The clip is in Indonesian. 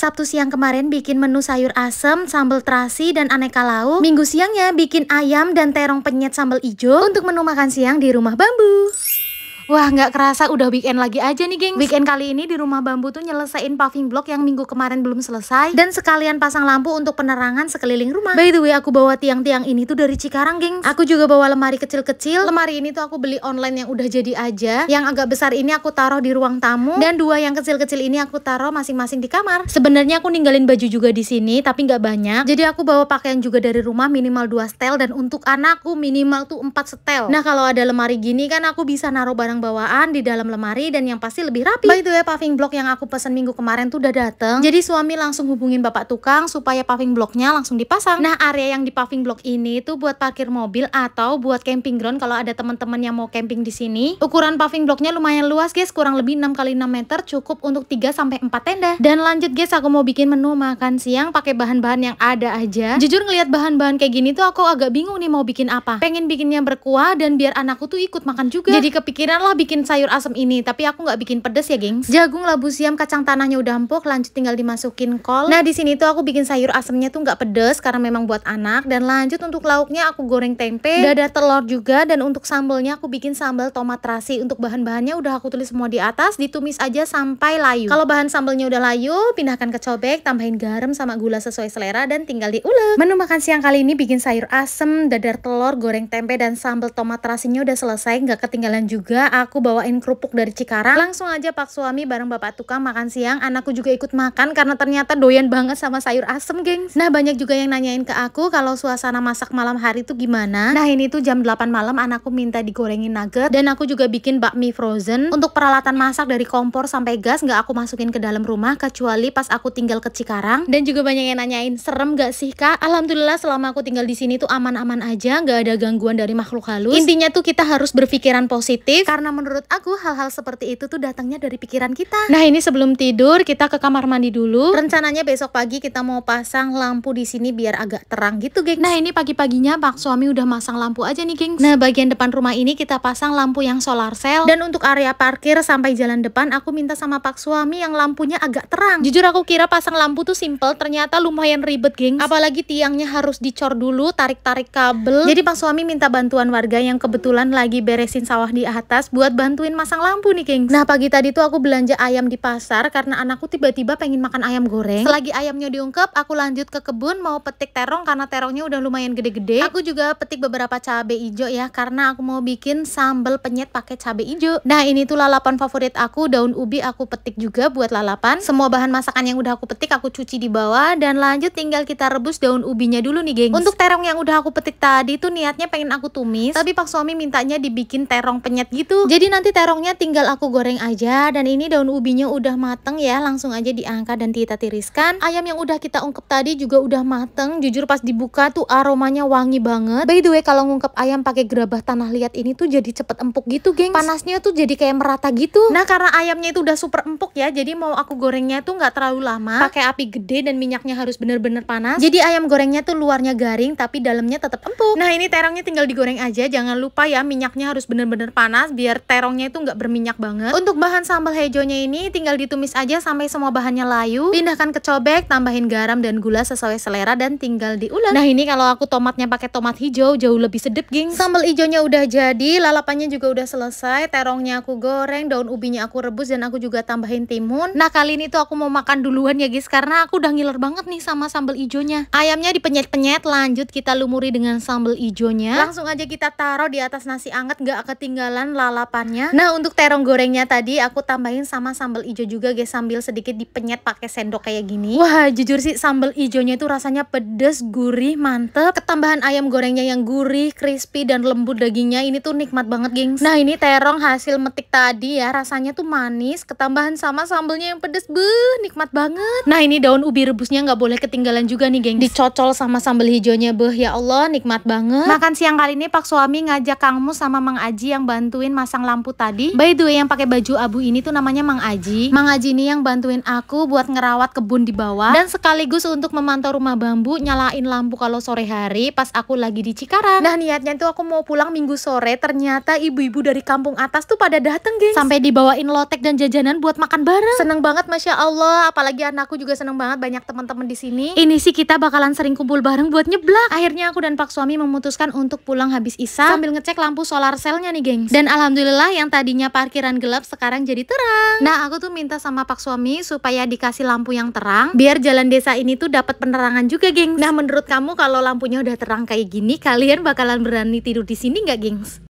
Sabtu siang kemarin bikin menu sayur asem, sambal terasi, dan aneka lauk. Minggu siangnya bikin ayam dan terong penyet sambal ijo untuk menu makan siang di rumah bambu. Wah, nggak kerasa udah weekend lagi aja nih, gengs. Weekend kali ini di rumah bambu tuh nyelesain paving block yang minggu kemarin belum selesai, dan sekalian pasang lampu untuk penerangan sekeliling rumah. By the way, aku bawa tiang-tiang ini tuh dari Cikarang, gengs. Aku juga bawa lemari kecil-kecil. Lemari ini tuh aku beli online yang udah jadi aja. Yang agak besar ini aku taruh di ruang tamu, dan dua yang kecil-kecil ini aku taruh masing-masing di kamar. Sebenarnya aku ninggalin baju juga di sini, tapi nggak banyak. Jadi aku bawa pakaian juga dari rumah minimal 2 setel, dan untuk anakku minimal tuh 4 setel. Nah, kalau ada lemari gini kan aku bisa naruh barang bawaan di dalam lemari dan yang pasti lebih rapi. By the way, paving block yang aku pesan minggu kemarin tuh udah dateng. Jadi suami langsung hubungin bapak tukang supaya paving blocknya langsung dipasang. Nah, area yang di paving block ini tuh buat parkir mobil atau buat camping ground kalau ada teman-teman yang mau camping di sini. Ukuran paving blocknya lumayan luas, guys, kurang lebih 6 x 6 meter, cukup untuk 3 sampai 4 tenda. Dan lanjut, guys, aku mau bikin menu makan siang pakai bahan-bahan yang ada aja. Jujur ngelihat bahan-bahan kayak gini tuh aku agak bingung nih mau bikin apa. Pengen bikinnya berkuah dan biar anakku tuh ikut makan juga. Jadi kepikiran lah bikin sayur asem ini, tapi aku nggak bikin pedes ya, gengs. Jagung, labu siam, kacang tanahnya udah empuk, lanjut tinggal dimasukin kol. Nah, di sini tuh aku bikin sayur asemnya tuh nggak pedes karena memang buat anak. Dan lanjut untuk lauknya aku goreng tempe, dada telur juga, dan untuk sambelnya aku bikin sambal tomat terasi. Untuk bahan-bahannya udah aku tulis semua di atas, ditumis aja sampai layu. Kalau bahan sambelnya udah layu, pindahkan ke cobek, tambahin garam sama gula sesuai selera dan tinggal diulek. Menu makan siang kali ini bikin sayur asem, dadar telur, goreng tempe, dan sambal tomat terasinya udah selesai, nggak ketinggalan juga. Aku bawain kerupuk dari Cikarang. Langsung aja pak suami bareng bapak tukang makan siang. Anakku juga ikut makan karena ternyata doyan banget sama sayur asem, gengs. Nah, banyak juga yang nanyain ke aku kalau suasana masak malam hari tuh gimana. Nah, ini tuh jam 8 malam anakku minta digorengin nugget, dan aku juga bikin bakmi frozen. Untuk peralatan masak dari kompor sampai gas nggak aku masukin ke dalam rumah kecuali pas aku tinggal ke Cikarang. Dan juga banyak yang nanyain, serem gak sih, Kak? Alhamdulillah selama aku tinggal di sini tuh aman-aman aja, nggak ada gangguan dari makhluk halus. Intinya tuh kita harus berpikiran positif karena menurut aku hal-hal seperti itu tuh datangnya dari pikiran kita. Nah, ini sebelum tidur kita ke kamar mandi dulu. Rencananya besok pagi kita mau pasang lampu di sini biar agak terang gitu, gengs. Nah, ini pagi-paginya pak suami udah masang lampu aja nih, gengs. Nah, bagian depan rumah ini kita pasang lampu yang solar cell, dan untuk area parkir sampai jalan depan aku minta sama pak suami yang lampunya agak terang. Jujur aku kira pasang lampu tuh simple, ternyata lumayan ribet, gengs. Apalagi tiangnya harus dicor dulu, tarik-tarik kabel. Jadi pak suami minta bantuan warga yang kebetulan lagi beresin sawah di atas buat bantuin masang lampu nih, gengs. Nah, pagi tadi tuh aku belanja ayam di pasar karena anakku tiba-tiba pengen makan ayam goreng. Selagi ayamnya diungkep, aku lanjut ke kebun mau petik terong karena terongnya udah lumayan gede-gede. Aku juga petik beberapa cabai hijau ya karena aku mau bikin sambal penyet pakai cabai hijau. Nah, ini tuh lalapan favorit aku, daun ubi aku petik juga buat lalapan. Semua bahan masakan yang udah aku petik aku cuci di bawah, dan lanjut tinggal kita rebus daun ubinya dulu nih, gengs. Untuk terong yang udah aku petik tadi tuh niatnya pengen aku tumis, tapi pak suami mintanya dibikin terong penyet gitu. Jadi nanti terongnya tinggal aku goreng aja. Dan ini daun ubinya udah mateng ya, langsung aja diangkat dan kita tiriskan. Ayam yang udah kita ungkep tadi juga udah mateng. Jujur pas dibuka tuh aromanya wangi banget. By the way, kalau ngungkep ayam pakai gerabah tanah liat ini tuh jadi cepet empuk gitu, gengs. Panasnya tuh jadi kayak merata gitu. Nah, karena ayamnya itu udah super empuk ya, jadi mau aku gorengnya tuh nggak terlalu lama. Pakai api gede dan minyaknya harus bener-bener panas. Jadi ayam gorengnya tuh luarnya garing tapi dalamnya tetap empuk. Nah, ini terongnya tinggal digoreng aja. Jangan lupa ya minyaknya harus bener-bener panas biar terongnya itu nggak berminyak banget. Untuk bahan sambal hijaunya ini tinggal ditumis aja sampai semua bahannya layu. Pindahkan ke cobek, tambahin garam dan gula sesuai selera dan tinggal diulek. Nah, ini kalau aku tomatnya pakai tomat hijau jauh lebih sedep, gengs. Sambal hijaunya udah jadi, lalapannya juga udah selesai, terongnya aku goreng, daun ubinya aku rebus, dan aku juga tambahin timun. Nah, kali ini tuh aku mau makan duluan ya, guys, karena aku udah ngiler banget nih sama sambal hijaunya. Ayamnya dipenyet-penyet, lanjut kita lumuri dengan sambal hijaunya. Langsung aja kita taruh di atas nasi anget, nggak ketinggalan lalapannya. Nah, untuk terong gorengnya tadi aku tambahin sama sambal hijau juga, guys, sambil sedikit dipenyet pakai sendok kayak gini. Wah, jujur sih sambal hijaunya itu rasanya pedes, gurih, mantep. Ketambahan ayam gorengnya yang gurih, crispy, dan lembut dagingnya ini tuh nikmat banget, gengs. Nah, ini terong hasil metik tadi ya, rasanya tuh manis, ketambahan sama sambalnya yang pedes, nikmat banget. Nah, ini daun ubi rebusnya nggak boleh ketinggalan juga nih, gengs. Dicocol sama sambal hijaunya, ya Allah, nikmat banget. Makan siang kali ini pak suami ngajak Kang Mus sama Mang Aji yang bantuin masang lampu tadi. By the way, yang pakai baju abu ini tuh namanya Mang Aji. Mang Aji ini yang bantuin aku buat ngerawat kebun di bawah dan sekaligus untuk memantau rumah bambu, nyalain lampu kalau sore hari pas aku lagi di Cikarang. Nah, niatnya tuh aku mau pulang Minggu sore, ternyata ibu-ibu dari kampung atas tuh pada dateng, gengs. Sampai dibawain lotek dan jajanan buat makan bareng. Seneng banget, Masya Allah. Apalagi anakku juga seneng banget, banyak teman-teman di sini. Ini sih kita bakalan sering kumpul bareng buat nyeblak. Akhirnya aku dan Pak suami memutuskan untuk pulang habis isya sambil ngecek lampu solar cell-nya nih, gengs. Dan alhamdulillah yang tadinya parkiran gelap sekarang jadi terang. Nah, aku tuh minta sama Pak suami supaya dikasih lampu yang terang biar jalan desa ini tuh dapat penerangan juga, gengs. Nah, menurut kamu kalau lampunya udah terang kayak gini, kalian bakalan berani tidur di sini nggak, gengs?